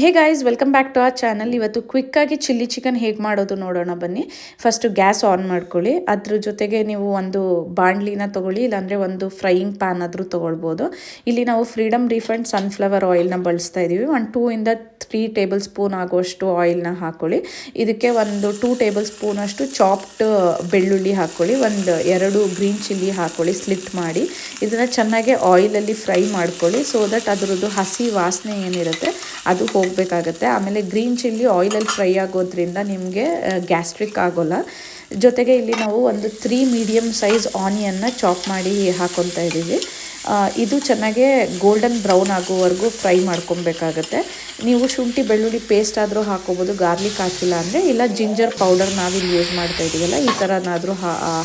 Hey guys, welcome back to our channel. ಇವತ್ತು ಕ್ವಿಕ್ಕಾಗಿ chilli chicken ಹೇಗೆ ಮಾಡೋದು ನೋಡೋಣ ಬನ್ನಿ. ಫಸ್ಟು ಗ್ಯಾಸ್ ಆನ್ ಮಾಡ್ಕೊಳ್ಳಿ. ಅದ್ರ ಜೊತೆಗೆ ನೀವು ಒಂದು ಬಾಣಲಿನ ತೊಗೊಳ್ಳಿ, ಇಲ್ಲಾಂದರೆ ಒಂದು ಫ್ರೈಯಿಂಗ್ ಪ್ಯಾನ್ ಆದರೂ ತೊಗೊಳ್ಬೋದು. ಇಲ್ಲಿ ನಾವು ಫ್ರೀಡಮ್ ರೀಫಂಡ್ ಸನ್ಫ್ಲವರ್ ಆಯಿಲ್ನ ಬಳಸ್ತಾ ಇದ್ದೀವಿ. ಒಂದು 2 ಇಂದ 3 ಟೇಬಲ್ ಸ್ಪೂನ್ ಆಗುವಷ್ಟು ಆಯಿಲ್ನ ಹಾಕ್ಕೊಳ್ಳಿ. ಇದಕ್ಕೆ ಒಂದು 2 ಟೇಬಲ್ ಸ್ಪೂನ್ ಅಷ್ಟು ಚಾಪ್ಡ್ ಬೆಳ್ಳುಳ್ಳಿ ಹಾಕ್ಕೊಳ್ಳಿ. ಒಂದು 2 ಗ್ರೀನ್ ಚಿಲ್ಲಿ ಹಾಕ್ಕೊಳ್ಳಿ, ಸ್ಲಿಟ್ ಮಾಡಿ. ಇದನ್ನು ಚೆನ್ನಾಗಿ ಆಯಿಲಲ್ಲಿ ಫ್ರೈ ಮಾಡ್ಕೊಳ್ಳಿ, ಸೊ ದಟ್ ಅದರದ್ದು ಹಸಿ ವಾಸನೆ ಏನಿರುತ್ತೆ ಅದು ಹೋಗಬೇಕಾಗತ್ತೆ. ಆಮೇಲೆ ಗ್ರೀನ್ ಚಿಲ್ಲಿ ಆಯಿಲಲ್ಲಿ ಫ್ರೈ ಆಗೋದ್ರಿಂದ ನಿಮಗೆ ಗ್ಯಾಸ್ಟ್ರಿಕ್ ಆಗೋಲ್ಲ. ಜೊತೆಗೆ ಇಲ್ಲಿ ನಾವು ಒಂದು 3 ಮೀಡಿಯಮ್ ಸೈಜ್ ಆನಿಯನ್ನ ಚಾಪ್ ಮಾಡಿ ಹಾಕ್ಕೊತಾ ಇದ್ದೀವಿ. ಇದು ಚೆನ್ನಾಗೆ ಗೋಲ್ಡನ್ ಬ್ರೌನ್ ಆಗೋವರೆಗೂ ಫ್ರೈ ಮಾಡ್ಕೊಬೇಕಾಗತ್ತೆ. ನೀವು ಶುಂಠಿ ಬೆಳ್ಳುಳ್ಳಿ ಪೇಸ್ಟ್ ಆದರೂ ಹಾಕೋಬೋದು, ಗಾರ್ಲಿಕ್ ಹಾಕಿಲ್ಲ ಅಂದರೆ, ಇಲ್ಲ ಜಿಂಜರ್ ಪೌಡರ್ ನಾವಿಲ್ಲಿ ಯೂಸ್ ಮಾಡ್ತಾ ಇದ್ದೀವಲ್ಲ ಈ ಥರನಾದರೂ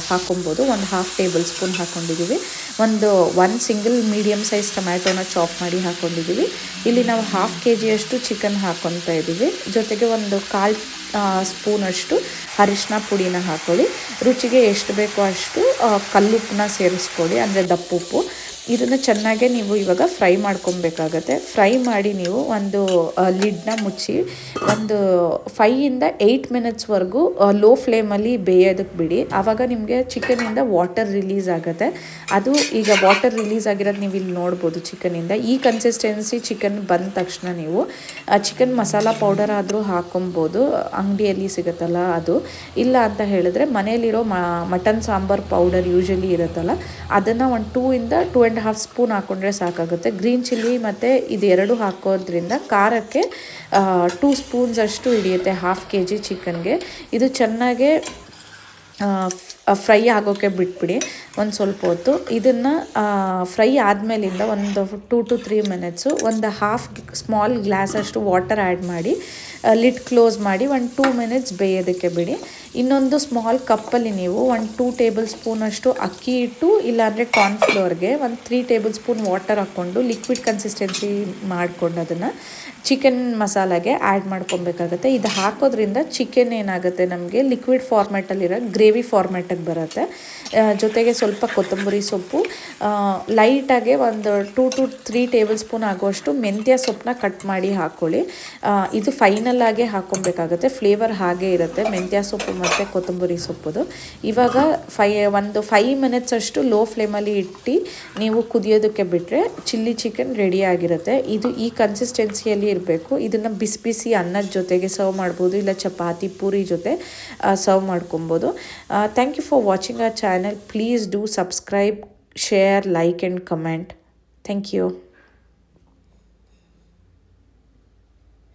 ಹಾಕೊಬೋದು. ಒಂದು 1/2 ಟೇಬಲ್ ಸ್ಪೂನ್ ಹಾಕ್ಕೊಂಡಿದ್ದೀವಿ. ಒಂದು ಸಿಂಗಲ್ ಮೀಡಿಯಮ್ ಸೈಜ್ ಟೊಮ್ಯಾಟೋನ ಚಾಪ್ ಮಾಡಿ ಹಾಕ್ಕೊಂಡಿದ್ದೀವಿ. ಇಲ್ಲಿ ನಾವು 1/2 kg ಚಿಕನ್ ಹಾಕ್ಕೊತಾ ಇದ್ದೀವಿ. ಜೊತೆಗೆ ಒಂದು 1/4 ಸ್ಪೂನಷ್ಟು ಅರಿಶಿನ ಪುಡಿನ ಹಾಕ್ಕೊಳ್ಳಿ. ರುಚಿಗೆ ಎಷ್ಟು ಬೇಕೋ ಅಷ್ಟು ಕಲ್ಲುಪ್ಪನ್ನ ಸೇರಿಸ್ಕೊಳ್ಳಿ, ಅಂದರೆ ದಪ್ಪುಪ್ಪು. ಇದನ್ನು ಚೆನ್ನಾಗೆ ನೀವು ಇವಾಗ ಫ್ರೈ ಮಾಡ್ಕೊಬೇಕಾಗತ್ತೆ. ಫ್ರೈ ಮಾಡಿ ನೀವು ಒಂದು ಲಿಡ್ನ ಮುಚ್ಚಿ ಒಂದು 5 ಇಂದ 8 ಮಿನಿಟ್ಸ್ವರೆಗೂ ಲೋ ಫ್ಲೇಮಲ್ಲಿ ಬೇಯೋದಕ್ಕೆ ಬಿಡಿ. ಆವಾಗ ನಿಮಗೆ ಚಿಕನಿಂದ ವಾಟರ್ ರಿಲೀಸ್ ಆಗುತ್ತೆ. ಅದು ಈಗ ವಾಟರ್ ರಿಲೀಸ್ ಆಗಿರೋದು ನೀವು ಇಲ್ಲಿ ನೋಡ್ಬೋದು. ಚಿಕನಿಂದ ಈ ಕನ್ಸಿಸ್ಟೆನ್ಸಿ ಚಿಕನ್ ಬಂದ ತಕ್ಷಣ ನೀವು ಚಿಕನ್ ಮಸಾಲ ಪೌಡರ್ ಆದರೂ ಹಾಕೊಬೋದು, ಅಂಗಡಿಯಲ್ಲಿ ಸಿಗುತ್ತಲ್ಲ ಅದು. ಇಲ್ಲ ಅಂತ ಹೇಳಿದ್ರೆ ಮನೆಯಲ್ಲಿರೋ ಮಟನ್ ಸಾಂಬಾರ್ ಪೌಡರ್ ಯೂಶಲಿ ಇರುತ್ತಲ್ಲ, ಅದನ್ನು ಒಂದು 2 ಇಂದ 2.5 ಸ್ಪೂನ್ ಹಾಕ್ಕೊಂಡ್ರೆ ಸಾಕಾಗುತ್ತೆ. ಗ್ರೀನ್ ಚಿಲ್ಲಿ ಮತ್ತು ಇದೆರಡು ಹಾಕೋದ್ರಿಂದ ಖಾರಕ್ಕೆ 2 ಸ್ಪೂನ್ಸ್ ಅಷ್ಟು ಹಿಡಿಯುತ್ತೆ 1/2 kg ಚಿಕನ್ಗೆ. ಇದು ಚೆನ್ನಾಗೆ ಫ್ರೈ ಆಗೋಕ್ಕೆ ಬಿಟ್ಬಿಡಿ ಒಂದು ಸ್ವಲ್ಪ ಹೊತ್ತು. ಇದನ್ನು ಫ್ರೈ ಆದಮೇಲಿಂದ ಒಂದು 2 to 3 ಮಿನಿಟ್ಸು ಒಂದು 1/2 ಸ್ಮಾಲ್ ಗ್ಲಾಸಷ್ಟು ವಾಟರ್ ಆ್ಯಡ್ ಮಾಡಿ ಲಿಡ್ ಕ್ಲೋಸ್ ಮಾಡಿ ಒಂದು 2 ಮಿನಿಟ್ಸ್ ಬೇಯೋದಕ್ಕೆ ಬಿಡಿ. ಇನ್ನೊಂದು ಸ್ಮಾಲ್ ಕಪ್ಪಲ್ಲಿ ನೀವು ಒಂದು 2 ಟೇಬಲ್ ಸ್ಪೂನಷ್ಟು ಅಕ್ಕಿ ಹಿಟ್ಟು ಇಲ್ಲಾಂದರೆ ಕಾರ್ನ್ಫ್ಲೋರ್ಗೆ ಒಂದು 3 ಟೇಬಲ್ ಸ್ಪೂನ್ ವಾಟರ್ ಹಾಕ್ಕೊಂಡು ಲಿಕ್ವಿಡ್ ಕನ್ಸಿಸ್ಟೆನ್ಸಿ ಮಾಡಿಕೊಂಡು ಅದನ್ನು ಚಿಕನ್ ಮಸಾಲಾಗೆ ಆ್ಯಡ್ ಮಾಡ್ಕೊಬೇಕಾಗತ್ತೆ. ಇದು ಹಾಕೋದ್ರಿಂದ ಚಿಕನ್ ಏನಾಗುತ್ತೆ ನಮಗೆ ಲಿಕ್ವಿಡ್ ಫಾರ್ಮ್ಯಾಟಲ್ಲಿರೋ ಗ್ರೇವಿ ಫಾರ್ಮ್ಯಾಟಿಗೆ ಬರುತ್ತೆ. ಜೊತೆಗೆ ಸ್ವಲ್ಪ ಕೊತ್ತಂಬರಿ ಸೊಪ್ಪು, ಲೈಟಾಗೆ ಒಂದು 2 to 3 ಟೇಬಲ್ ಸ್ಪೂನ್ ಆಗುವಷ್ಟು ಮೆಂತ್ಯ ಸೊಪ್ಪನ್ನ ಕಟ್ ಮಾಡಿ ಹಾಕ್ಕೊಳ್ಳಿ. ಇದು ಫೈನಲ್ ಆಗಿ ಹಾಕ್ಕೊಬೇಕಾಗುತ್ತೆ, ಫ್ಲೇವರ್ ಹಾಗೇ ಇರುತ್ತೆ ಮೆಂತ್ಯ ಸೊಪ್ಪು ಮತ್ತು ಕೊತ್ತಂಬರಿ ಸೊಪ್ಪುದು. ಇವಾಗ ಒಂದು 5 ಮಿನಿಟ್ಸ್ ಅಷ್ಟು ಲೋ ಫ್ಲೇಮಲ್ಲಿ ಇಟ್ಟು ನೀವು ಕುದಿಯೋದಕ್ಕೆ ಬಿಟ್ಟರೆ ಚಿಲ್ಲಿ ಚಿಕನ್ ರೆಡಿ ಆಗಿರುತ್ತೆ. ಇದು ಈ ಕನ್ಸಿಸ್ಟೆನ್ಸಿಯಲ್ಲಿ ಇರಬೇಕು. ಇದನ್ನು ಬಿಸಿ ಬಿಸಿ ಅನ್ನದ ಜೊತೆಗೆ ಸರ್ವ್ ಮಾಡ್ಬೋದು, ಇಲ್ಲ ಚಪಾತಿ ಪೂರಿ ಜೊತೆ ಸರ್ವ್ ಮಾಡ್ಕೊಬೋದು. Thank you for watching our channel. Please do subscribe, share, like and comment. Thank you.